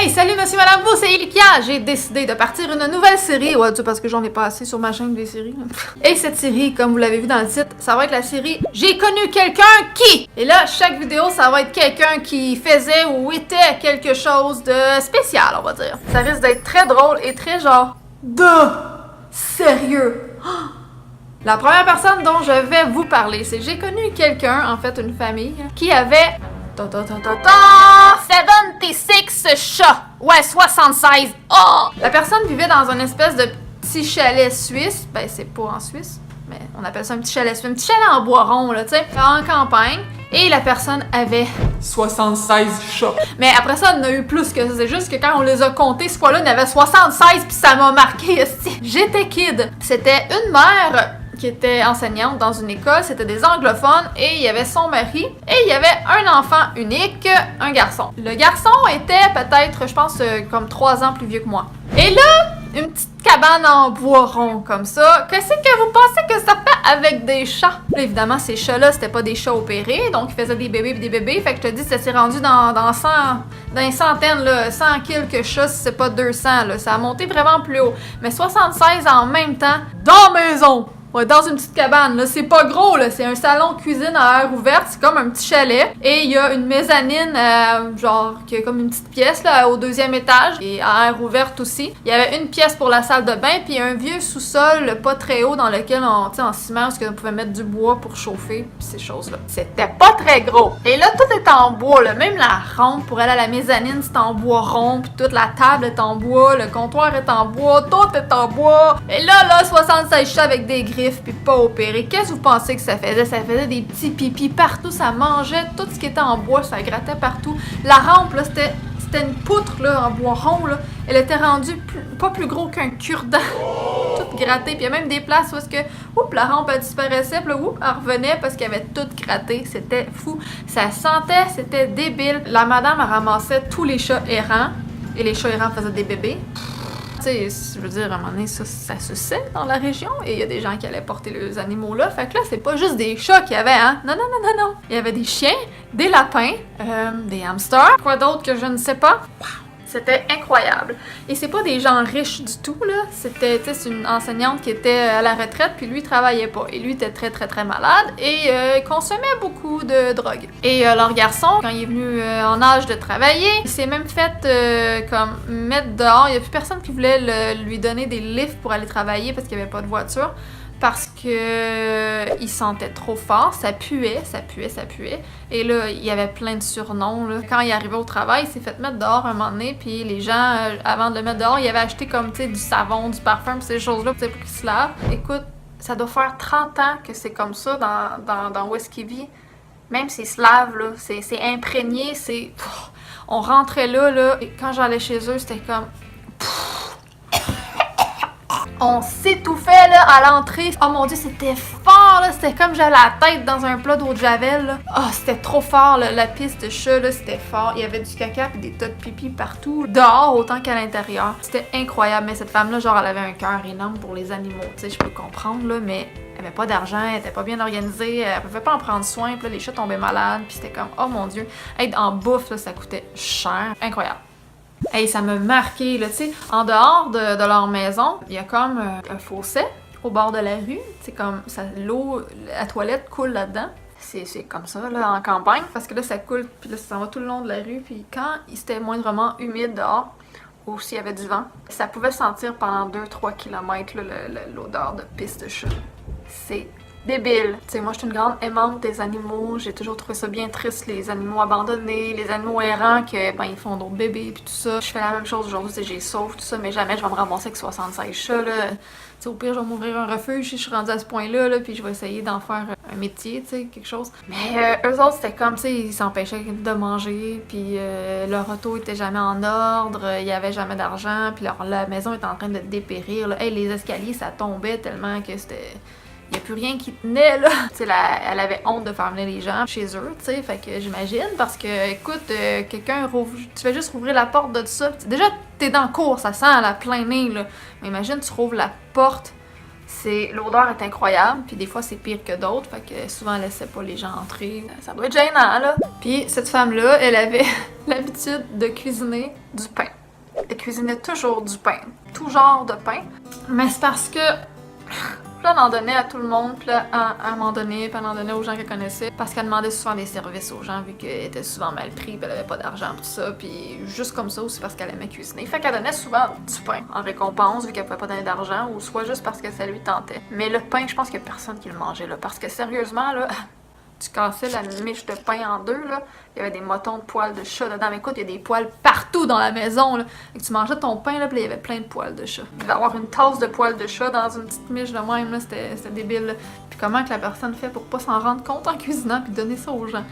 Hey, salut monsieur, madame, vous, c'est Ilikia! J'ai décidé de partir une nouvelle série. Ouais, tu parce que j'en ai pas assez sur ma chaîne des séries. Et cette série, comme vous l'avez vu dans le titre, ça va être la série J'ai connu quelqu'un qui... Et là, chaque vidéo, ça va être quelqu'un qui faisait ou était quelque chose de spécial, on va dire. Ça risque d'être très drôle et très genre... Sérieux! La première personne dont je vais vous parler, c'est j'ai connu quelqu'un, en fait une famille, qui avait... 76 chats! Ouais, 76! Oh! La personne vivait dans une espèce de petit chalet suisse. Ben, c'est pas en Suisse, mais on appelle ça un petit chalet suisse. Un petit chalet en bois rond, là, tu sais, en campagne. Et la personne avait 76 chats. Mais après ça, on en a eu plus que ça. C'est juste que quand on les a comptés, ce fois-là, il y en avait 76 puis ça m'a marqué. J'étais kid. C'était une mère qui était enseignante dans une école, c'était des anglophones et il y avait son mari et il y avait un enfant unique, un garçon. Le garçon était peut-être, je pense, comme 3 ans plus vieux que moi. Et là, une petite cabane en bois rond comme ça, qu'est-ce que vous pensez que ça fait avec des chats? Là, évidemment, ces chats-là, c'était pas des chats opérés, donc ils faisaient des bébés et des bébés, fait que je te dis, ça s'est rendu dans une centaine, là, 100 quelques chats, si c'est pas 200, là, ça a monté vraiment plus haut. Mais 76 en même temps, dans la maison! Ouais, dans une petite cabane, là, c'est pas gros, là, c'est un salon cuisine à air ouverte, c'est comme un petit chalet, et il y a une mezzanine, genre, qui a comme une petite pièce, là, au 2e étage, et à air ouverte aussi. Il y avait une pièce pour la salle de bain, puis un vieux sous-sol pas très haut dans lequel on, tu sais, en ciment, parce qu'on pouvait mettre du bois pour chauffer, puis ces choses-là. C'était pas très gros. Et là, tout est en bois, là, même la rampe pour aller à la mezzanine, c'est en bois rond, puis toute la table est en bois, le comptoir est en bois, tout est en bois. Et là, 76 chats avec des griffes puis pas opéré. Qu'est-ce que vous pensez que ça faisait? Ça faisait des petits pipis partout, ça mangeait tout ce qui était en bois, ça grattait partout. La rampe, là, c'était une poutre, là, en bois rond, là. Elle était rendue pas plus gros qu'un cure-dent. Toute grattée. Puis il y a même des places où est-ce que, oups, la rampe elle disparaissait, puis là, oups, elle revenait parce qu'elle avait tout gratté. C'était fou. Ça sentait, c'était débile. La madame, elle ramassait tous les chats errants. Et les chats errants faisaient des bébés. Tu sais, je veux dire, à un moment donné, ça se sait dans la région et il y a des gens qui allaient porter les animaux là. Fait que là, c'est pas juste des chats qu'il y avait, hein? Non. Il y avait des chiens, des lapins, des hamsters, quoi d'autre que je ne sais pas. C'était incroyable. Et c'est pas des gens riches du tout, là. C'était, tu sais, c'est une enseignante qui était à la retraite, puis lui, il travaillait pas. Et lui, était très, très, très malade et il consommait beaucoup de drogue. Et leur garçon, quand il est venu en âge de travailler, il s'est même fait comme mettre dehors. Il y a plus personne qui voulait lui donner des lifts pour aller travailler parce qu'il n'y avait pas de voiture. Parce que il sentait trop fort, ça puait. Et là, il y avait plein de surnoms. Là. Quand il arrivait au travail, il s'est fait mettre dehors un moment donné, puis les gens, avant de le mettre dehors, ils avaient acheté comme, tu sais, du savon, du parfum, ces choses-là, pour qu'il se lave. Écoute, ça doit faire 30 ans que c'est comme ça dans où est-ce qu'il vit. Même s'il se lave, là, c'est imprégné, c'est... On rentrait là, et quand j'allais chez eux, c'était comme... On s'étouffait là à l'entrée. Oh mon dieu, c'était fort là, c'était comme j'avais la tête dans un plat d'eau de javel là. Oh, c'était trop fort là. La piste de chat là, c'était fort. Il y avait du caca et des tas de pipi partout, dehors autant qu'à l'intérieur. C'était incroyable, mais cette femme là, genre elle avait un cœur énorme pour les animaux, tu sais, je peux comprendre là, mais elle avait pas d'argent, elle était pas bien organisée, elle pouvait pas en prendre soin, puis là, les chats tombaient malades, puis c'était comme oh mon dieu, être en bouffe là, ça coûtait cher, incroyable. Hey, ça m'a marqué, là, tu sais, en dehors de leur maison, il y a comme un fossé au bord de la rue, c'est comme, l'eau, la toilette coule là-dedans. C'est comme ça, là, en campagne, parce que là, ça coule, puis là, ça va tout le long de la rue, puis quand c'était moindrement humide dehors, ou s'il y avait du vent, ça pouvait sentir pendant 2-3 km, l'odeur de pisse de chat. C'est débile. Tu sais, moi, je suis une grande aimante des animaux. J'ai toujours trouvé ça bien triste, les animaux abandonnés, les animaux errants que, ben, ils font d'autres bébés puis tout ça. Je fais la même chose aujourd'hui, j'ai sauve tout ça, mais jamais je vais me ramasser avec 76 chats, là. Tu sais, au pire, je vais m'ouvrir un refuge si je suis rendue à ce point-là, là, puis je vais essayer d'en faire un métier, tu sais, quelque chose. Mais eux autres, c'était comme, tu sais, ils s'empêchaient de manger, puis leur auto était jamais en ordre, il y avait jamais d'argent, puis la maison était en train de dépérir, là. Hey, les escaliers, ça tombait tellement que c'était... Il n'y a plus rien qui tenait, là. Tu sais, elle avait honte de faire venir les gens chez eux, tu sais. Fait que j'imagine, parce que, écoute, quelqu'un rouvre... Tu fais juste rouvrir la porte de ça. Déjà, t'es dans le cours, ça sent à la plein nez, là. Mais imagine, tu rouvres la porte L'odeur est incroyable, puis des fois c'est pire que d'autres, fait que souvent elle laissait pas les gens entrer. Ça doit être gênant, là. Puis cette femme-là, elle avait l'habitude de cuisiner du pain. Elle cuisinait toujours du pain, tout genre de pain. Mais c'est parce que là, elle en donnait à tout le monde, puis là, elle m'en donnait, puis elle en donnait aux gens qu'elle connaissait, parce qu'elle demandait souvent des services aux gens, vu qu'elle était souvent mal prise, puis elle avait pas d'argent pour ça, puis juste comme ça aussi parce qu'elle aimait cuisiner. Fait qu'elle donnait souvent du pain en récompense, vu qu'elle pouvait pas donner d'argent, ou soit juste parce que ça lui tentait. Mais le pain, je pense qu'il y a personne qui le mangeait, là, parce que sérieusement, là, tu cassais la miche de pain en deux, là. Il y avait des motons de poils de chat dedans. Mais écoute, il y a des poils partout dans la maison, là. Et que tu mangeais ton pain, là, puis il y avait plein de poils de chat. Il devait y avoir une tasse de poils de chat dans une petite miche de même, là. C'était débile, là. Puis comment que la personne fait pour pas s'en rendre compte en cuisinant puis donner ça aux gens?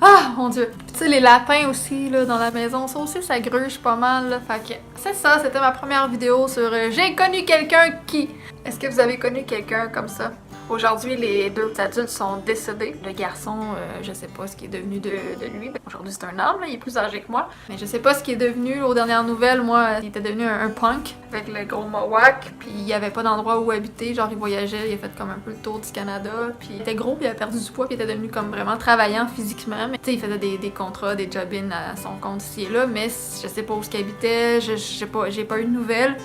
Ah, mon Dieu! Puis tu sais, les lapins aussi, là, dans la maison, ça aussi, ça gruge pas mal, là. Fait que c'est ça, c'était ma première vidéo sur J'ai connu quelqu'un qui... Est-ce que vous avez connu quelqu'un comme ça? Aujourd'hui, les deux adultes sont décédés. Le garçon, je sais pas ce qui est devenu de lui. Aujourd'hui, c'est un homme, là, il est plus âgé que moi. Mais je sais pas ce qui est devenu. Aux dernières nouvelles, moi, il était devenu un punk avec le gros mohawk. Puis il y avait pas d'endroit où habiter. Genre, il voyageait, il a fait comme un peu le tour du Canada. Puis il était gros, puis il a perdu du poids, puis il était devenu comme vraiment travaillant physiquement. Mais tu sais, il faisait des contrats, des job-ins à son compte ici et là. Mais je sais pas où il habitait, je sais pas, j'ai pas eu de nouvelles.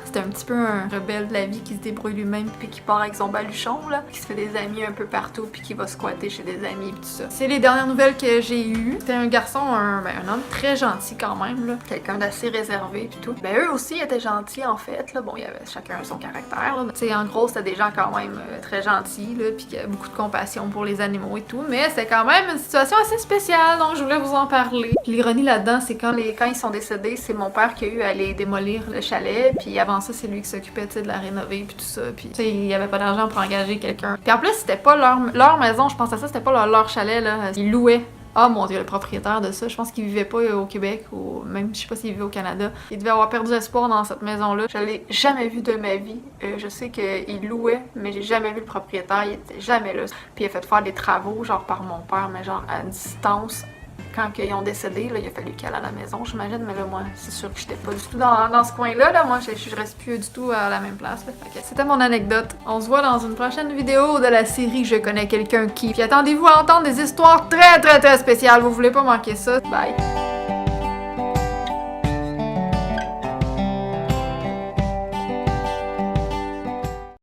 C'était un petit peu un rebelle de la vie qui se débrouille lui-même puis qui part avec son baluchon, là, qui se fait des amis un peu partout puis qui va squatter chez des amis et tout ça. C'est les dernières nouvelles que j'ai eues. C'était un garçon, un homme très gentil quand même, là. Quelqu'un d'assez réservé puis tout. Ben eux aussi étaient gentils en fait, là. Bon, il y avait chacun son caractère, là. Tu sais, en gros, c'était des gens quand même très gentils, là, puis qui avaient beaucoup de compassion pour les animaux et tout. Mais c'est quand même une situation assez spéciale, donc je voulais vous en parler. L'ironie là-dedans, c'est quand ils sont décédés, c'est mon père qui a eu à aller démolir le chalet, puis avant ça, c'est lui qui s'occupait, tu sais, de la rénover puis tout ça. Puis, tu sais, il y avait pas d'argent pour engager quelqu'un. Puis en plus, c'était pas leur maison, je pense à ça, c'était pas leur chalet, là. Ils louaient. Ah mon Dieu, le propriétaire de ça, je pense qu'il vivait pas au Québec, ou même, je sais pas s'il vivait au Canada. Il devait avoir perdu espoir dans cette maison-là. Je l'ai jamais vu de ma vie. Je sais qu'il louait, mais j'ai jamais vu le propriétaire, il était jamais là. Puis il a fait faire des travaux, genre par mon père, mais genre à distance. Quand ils ont décédé, là, il a fallu qu'elle aille à la maison, j'imagine, mais là, moi, c'est sûr que j'étais pas du tout dans ce coin-là, là. Moi, je reste plus du tout à la même place, là. Fait que c'était mon anecdote. On se voit dans une prochaine vidéo de la série Je connais quelqu'un qui. Puis attendez-vous à entendre des histoires très, très, très spéciales. Vous voulez pas manquer ça. Bye!